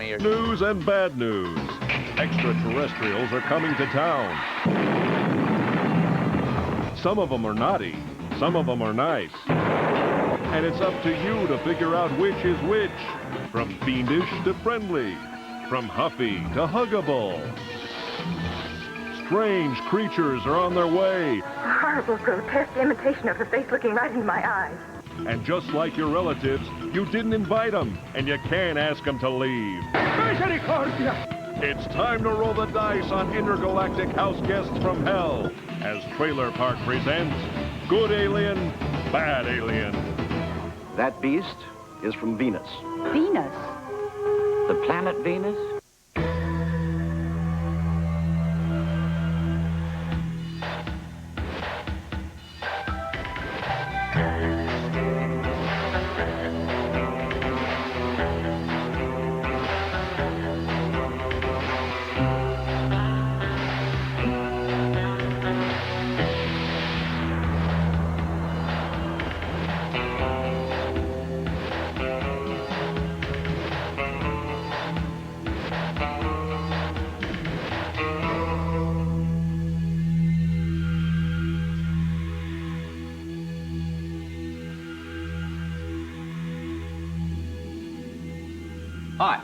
funnier. News and bad news. Extraterrestrials are coming to town. Some of them are naughty. Some of them are nice. And it's up to you to figure out which is which. From fiendish to friendly. From huffy to huggable. Strange creatures are on their way. A horrible, grotesque imitation of the face looking right into my eyes. And just like your relatives, you didn't invite them, and you can't ask them to leave. It's time to roll the dice on intergalactic house guests from hell as Trailer Park presents Good Alien, Bad Alien. That beast is from Venus. Venus? The planet Venus? Hi,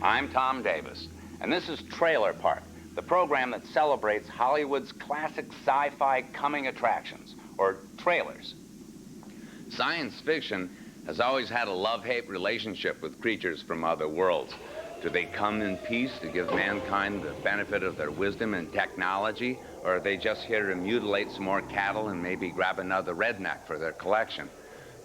I'm Tom Davis, and this is Trailer Park, the program that celebrates Hollywood's classic sci-fi coming attractions, or trailers. Science fiction has always had a love-hate relationship with creatures from other worlds. Do they come in peace to give mankind the benefit of their wisdom and technology, or are they just here to mutilate some more cattle and maybe grab another redneck for their collection?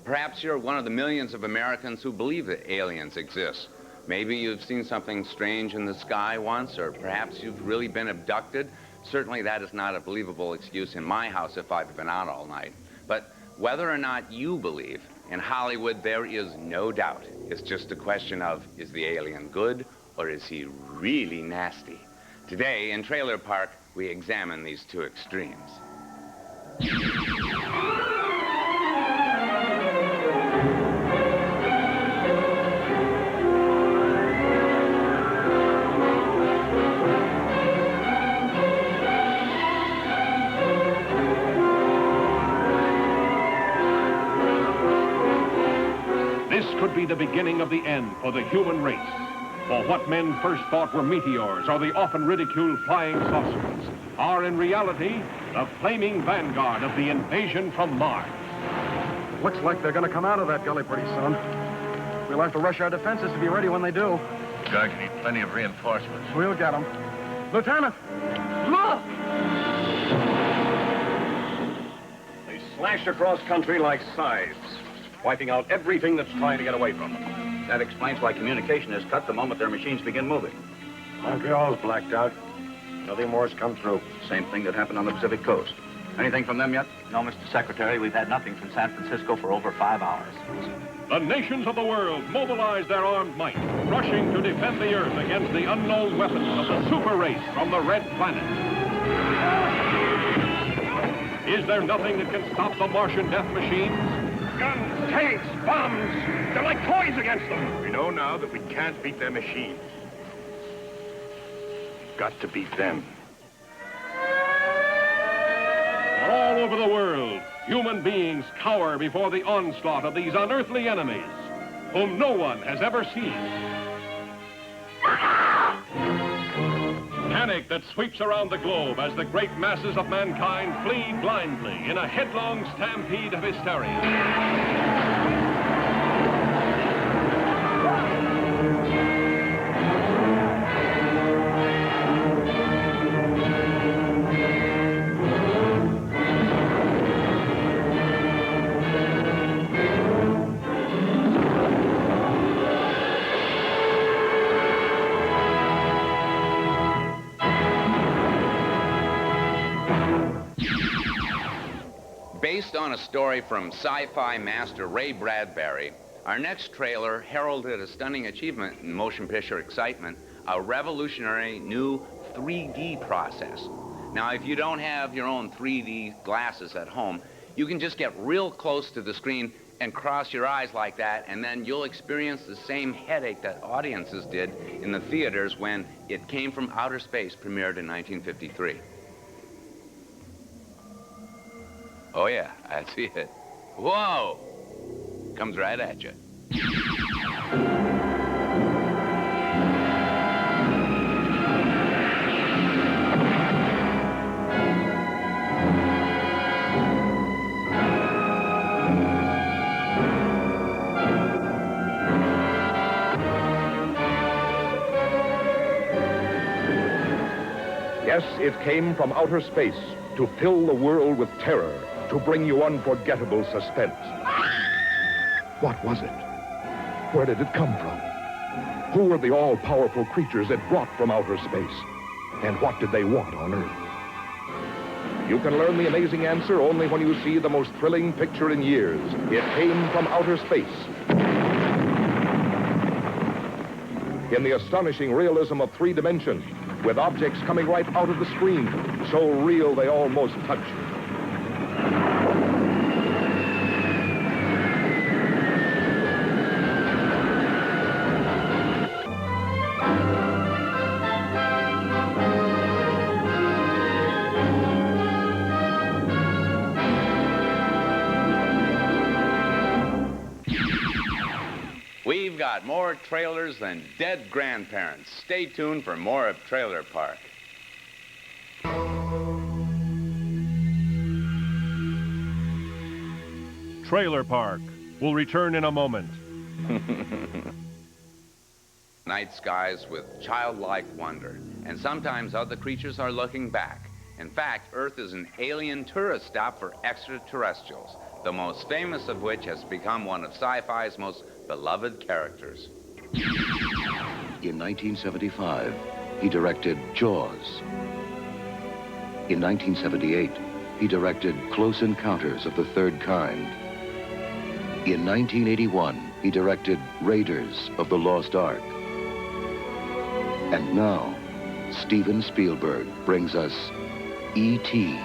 Perhaps you're one of the millions of Americans who believe that aliens exist. Maybe you've seen something strange in the sky once, or perhaps you've really been abducted. Certainly that is not a believable excuse in my house if I've been out all night. But whether or not you believe, in Hollywood there is no doubt. It's just a question of, is the alien good, or is he really nasty? Today, in Trailer Park, we examine these two extremes. This could be the beginning of the end for the human race. For what men first thought were meteors or the often ridiculed flying saucers are in reality the flaming vanguard of the invasion from Mars. Looks like they're going to come out of that gully pretty soon. We'll have to rush our defenses to be ready when they do. We're going to need plenty of reinforcements. We'll get them. Lieutenant, look! They slash across country like scythes, wiping out everything that's trying to get away from them. That explains why communication is cut the moment their machines begin moving. Montreal's blacked out. Nothing more's come through. Same thing that happened on the Pacific coast. Anything from them yet? No, Mr. Secretary, we've had nothing from San Francisco for over 5 hours. The nations of the world mobilize their armed might, rushing to defend the Earth against the unknown weapons of the super race from the Red Planet. Is there nothing that can stop the Martian death machines? Guns, tanks, bombs. They're like toys against them. We know now that we can't beat their machines. We've got to beat them. All over the world, human beings cower before the onslaught of these unearthly enemies, whom no one has ever seen. Panic that sweeps around the globe as the great masses of mankind flee blindly in a headlong stampede of hysteria. Based on a story from sci-fi master Ray Bradbury, our next trailer heralded a stunning achievement in motion picture excitement, a revolutionary new 3D process. Now, if you don't have your own 3D glasses at home, you can just get real close to the screen and cross your eyes like that, and then you'll experience the same headache that audiences did in the theaters when It Came from Outer Space premiered in 1953. Oh, yeah, that's it. Whoa! Comes right at you. Yes, it came from outer space to fill the world with terror, to bring you unforgettable suspense. What was it? Where did it come from? Who were the all-powerful creatures it brought from outer space? And what did they want on Earth? You can learn the amazing answer only when you see the most thrilling picture in years. It came from outer space. In the astonishing realism of 3 dimensions, with objects coming right out of the screen, so real they almost touch you. We've got more trailers than dead grandparents. Stay tuned for more of Trailer Park. Trailer Park will return in a moment. Night skies with childlike wonder, and sometimes other creatures are looking back. In fact, Earth is an alien tourist stop for extraterrestrials, the most famous of which has become one of sci-fi's most beloved characters. In 1975, he directed Jaws. In 1978, he directed Close Encounters of the Third Kind. In 1981, he directed Raiders of the Lost Ark. And now, Steven Spielberg brings us E.T.,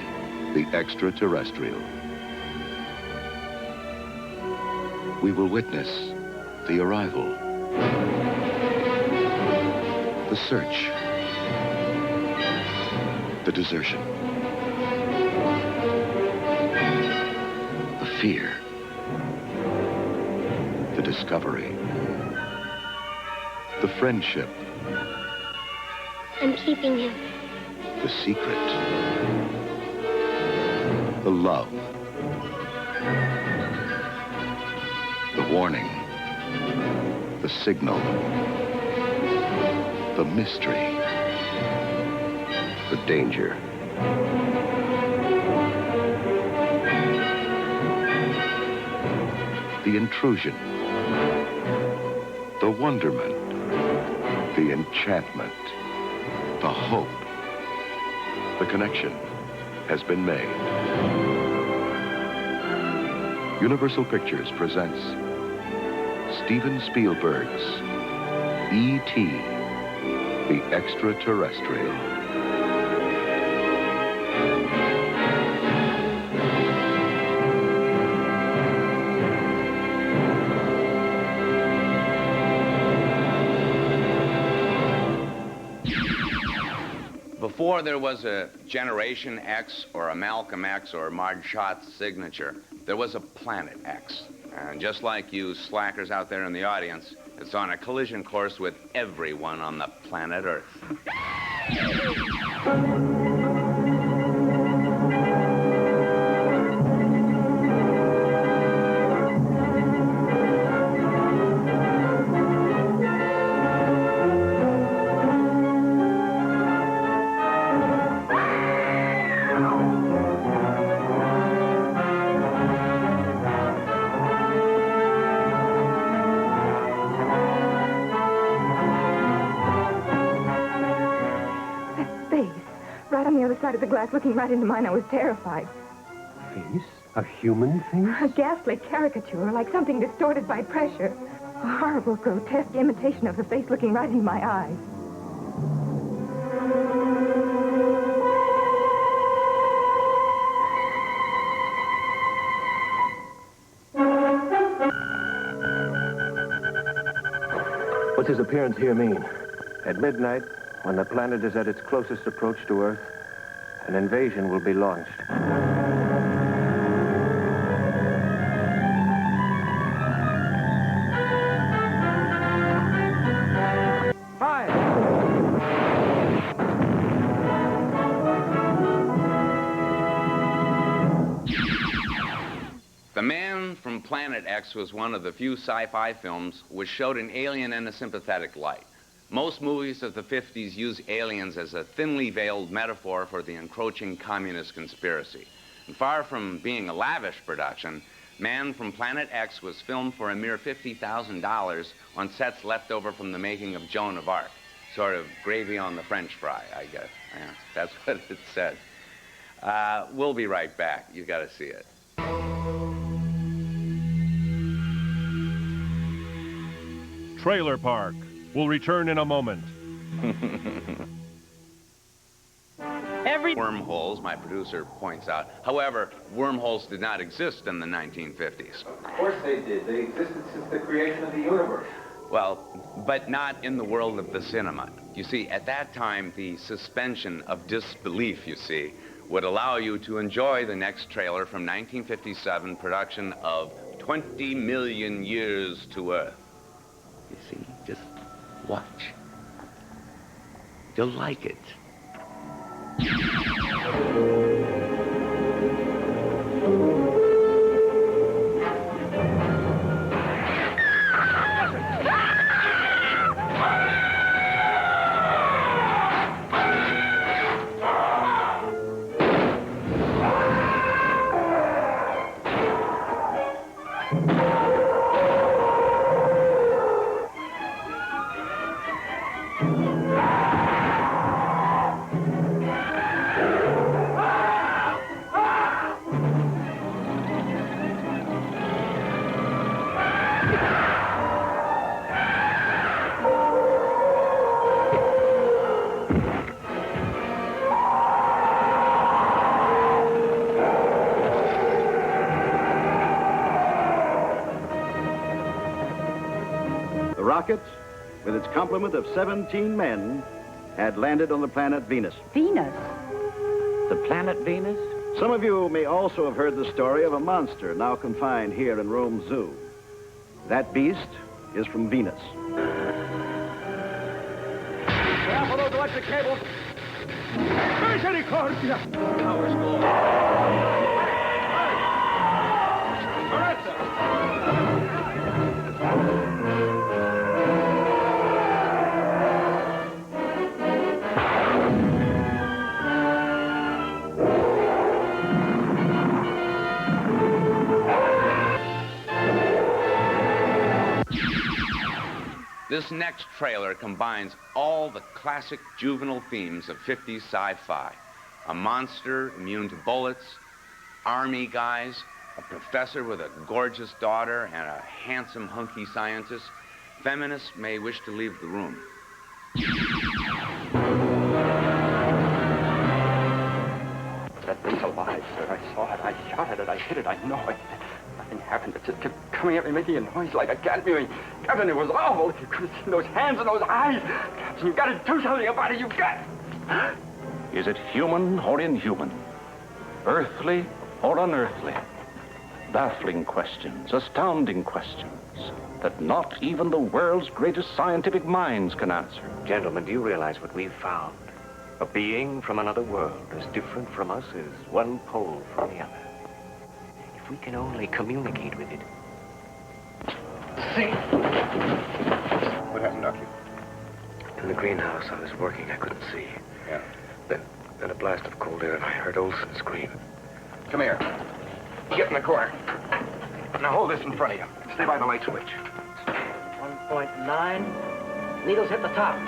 the Extraterrestrial. We will witness the arrival, the search, the desertion, the fear, the discovery, the friendship, I'm keeping him. the secret, the love, the warning, the signal, the mystery, the danger. The intrusion, the wonderment, the enchantment, the hope. The connection has been made. Universal Pictures presents Steven Spielberg's E.T., the Extraterrestrial. Before there was a Generation X or a Malcolm X or Marge Schott's signature, there was a Planet X. And just like you slackers out there in the audience, it's on a collision course with everyone on the planet Earth. Side of the glass looking right into mine, I was terrified. Face? A human face? A ghastly caricature, like something distorted by pressure. A horrible, grotesque imitation of the face looking right into my eyes. What's his appearance here mean? At midnight, when the planet is at its closest approach to Earth, an invasion will be launched. The Man from Planet X was one of the few sci-fi films which showed an alien in a sympathetic light. Most movies of the 50s use aliens as a thinly veiled metaphor for the encroaching communist conspiracy. And far from being a lavish production, Man from Planet X was filmed for a mere $50,000 on sets left over from the making of Joan of Arc. Sort of gravy on the French fry, I guess. Yeah, that's what it said. We'll be right back. You got to see it. Trailer Park will return in a moment. Every wormholes, my producer points out. However, wormholes did not exist in the 1950s. Of course they did. They existed since the creation of the universe. Well, but not in the world of the cinema. You see, at that time, the suspension of disbelief, you see, would allow you to enjoy the next trailer from 1957 production of 20 Million Years to Earth. You see, just watch. You'll like it. The rocket, with its complement of 17 men, had landed on the planet Venus. Venus? The planet Venus? Some of you may also have heard the story of a monster now confined here in Rome Zoo. That beast is from Venus. Careful those electric cables. Misericordia! Power's low. This next trailer combines all the classic juvenile themes of 50s sci-fi. A monster immune to bullets, army guys, a professor with a gorgeous daughter, and a handsome, hunky scientist. Feminists may wish to leave the room. That thing's alive, sir. I saw it. I shot at it. I hit it. I know it. Nothing happened. It just kept coming at me, making a noise like a cat mewing. Captain, it was awful. If you could have seen those hands and those eyes. Captain, you've got to do something about it. You've got... Is it human or inhuman? Earthly or unearthly? Baffling questions, astounding questions that not even the world's greatest scientific minds can answer. Gentlemen, do you realize what we've found? A being from another world, as different from us as one pole from the other. If we can only communicate with it. See? What happened, Doctor? In the greenhouse, I was working. I couldn't see. Yeah. Then a blast of cold air, and I heard Olson scream. Come here. Get in the corner. Now hold this in front of you. Stay by the light switch. 1.9. Needles hit the top.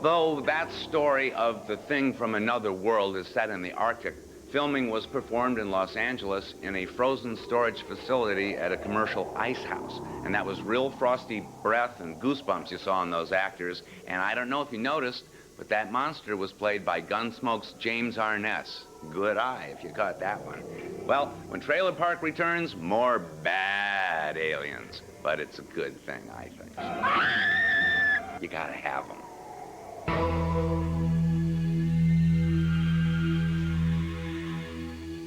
The that story of the thing from another world is set in the Arctic. Filming was performed in Los Angeles in a frozen storage facility at a commercial ice house. And that was real frosty breath and goosebumps you saw in those actors. And I don't know if you noticed, but that monster was played by Gunsmoke's James Arness. Good eye if you caught that one. Well, when Trailer Park returns, more bad aliens. But it's a good thing, I think. You gotta have them.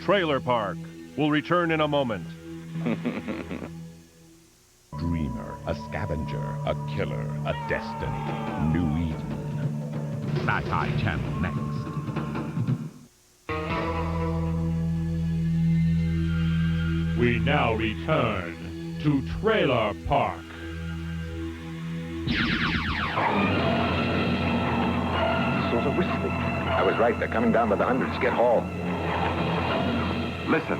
Trailer Park will return in a moment. Dreamer, a scavenger, a killer, a destiny. New Eden. Sci-Fi Channel next. We now return to Trailer Park. Sort of whistling. I was right. They're coming down by the hundreds. Get hauled. Listen.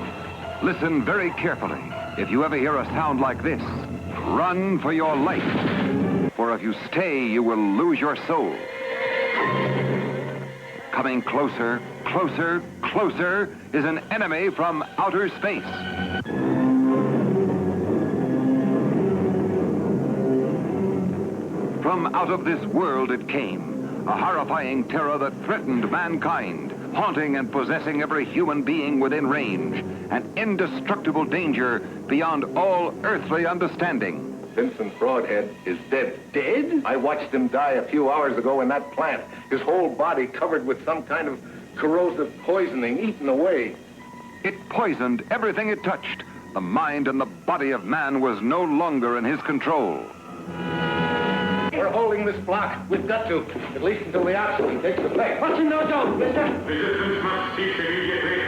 Listen very carefully. If you ever hear a sound like this, run for your life. For if you stay, you will lose your soul. Coming closer, closer, closer is an enemy from outer space. From out of this world it came. A horrifying terror that threatened mankind, haunting and possessing every human being within range. An indestructible danger beyond all earthly understanding. Vincent Broadhead is dead. Dead? I watched him die a few hours ago in that plant. His whole body covered with some kind of corrosive poisoning, eaten away. It poisoned everything it touched. The mind and the body of man was no longer in his control. We're holding this block. We've got to, at least until the oxygen takes effect. What's in those domes, mister? Resistance must cease immediately.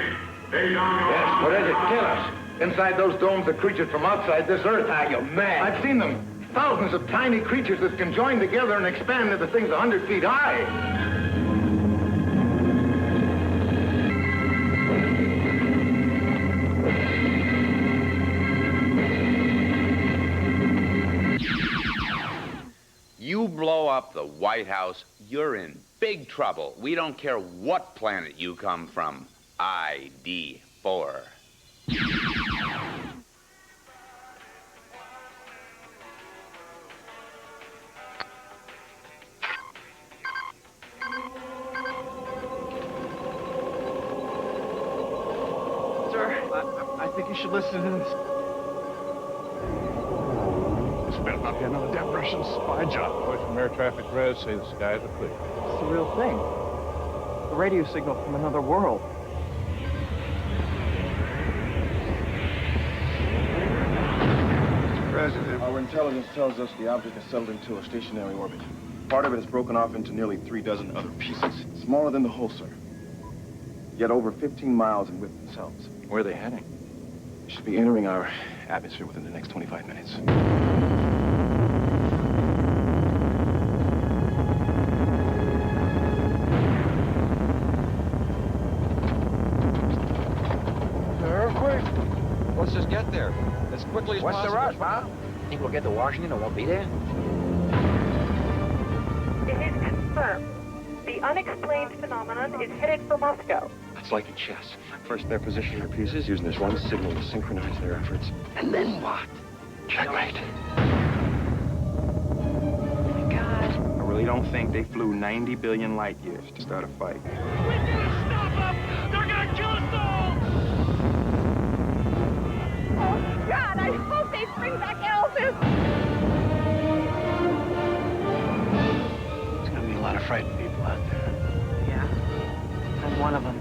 Lay down your Yes, what is it? Kill us. Inside those domes are creatures from outside this earth. Ah, you're mad. I've seen them. Thousands of tiny creatures that can join together and expand into things 100 feet high. You blow up the White House, you're in big trouble. We don't care what planet you come from. ID 4. Sir, I think you should listen to this. This better not be another damn Russian spy job. Boys from air traffic res say the skies are clear. It's the real thing. The radio signal from another world. Mr. President, our intelligence tells us the object has settled into a stationary orbit. Part of it is broken off into nearly 36 other pieces. Smaller than the whole, sir. Yet over 15 miles in width themselves. Where are they heading? They should be entering our atmosphere within the next 25 minutes. Earthquake? Let's just get there as quickly as What's possible. the rush, Bob? Think we'll get to Washington and won't be there? It is confirmed. The unexplained phenomenon is headed for Moscow. It's like a chess. First, they're positioning their pieces, using this one signal to synchronize their efforts. And then what? Checkmate. Oh my God. I really don't think they flew 90 billion light years to start a fight. We gotta stop them! They're gonna kill us all! Oh, God, I hope they bring back Elvis. There's gonna be a lot of frightened people out there. Yeah, I'm one of them.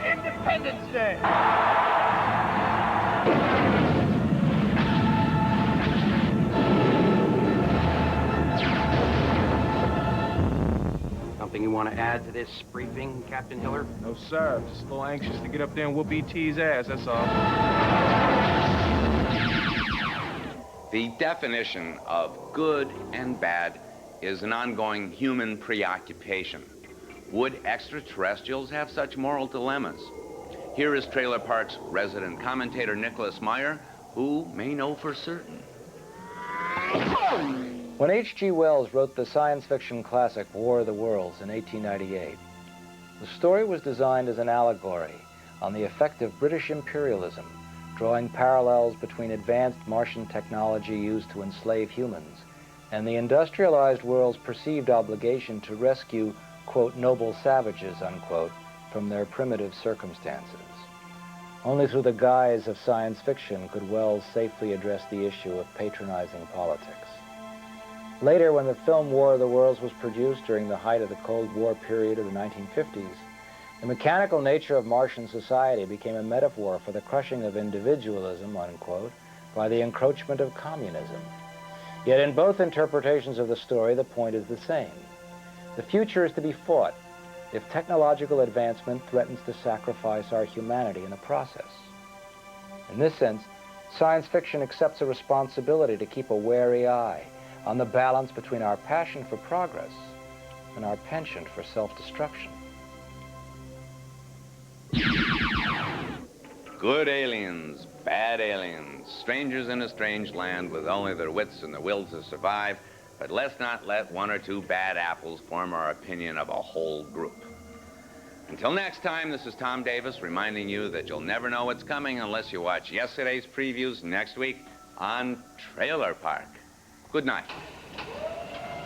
Independence Day. Something you want to add to this briefing, Captain Hiller? No, sir. Just a little anxious to get up there and whoop E.T.'s ass, that's all. The definition of good and bad is an ongoing human preoccupation. Would extraterrestrials have such moral dilemmas? Here is Trailer Park's resident commentator, Nicholas Meyer, who may know for certain. When H.G. Wells wrote the science fiction classic War of the Worlds in 1898, the story was designed as an allegory on the effect of British imperialism, drawing parallels between advanced Martian technology used to enslave humans and the industrialized world's perceived obligation to rescue, quote, noble savages, unquote, from their primitive circumstances. Only through the guise of science fiction could Wells safely address the issue of patronizing politics. Later, when the film War of the Worlds was produced during the height of the Cold War period of the 1950s, the mechanical nature of Martian society became a metaphor for the crushing of individualism, unquote, by the encroachment of communism. Yet in both interpretations of the story, the point is the same. The future is to be fought if technological advancement threatens to sacrifice our humanity in the process. In this sense, science fiction accepts a responsibility to keep a wary eye on the balance between our passion for progress and our penchant for self-destruction. Good aliens, bad aliens, strangers in a strange land with only their wits and the will to survive, but let's not let one or two bad apples form our opinion of a whole group. Until next time, this is Tom Davis reminding you that you'll never know what's coming unless you watch yesterday's previews next week on Trailer Park. Good night.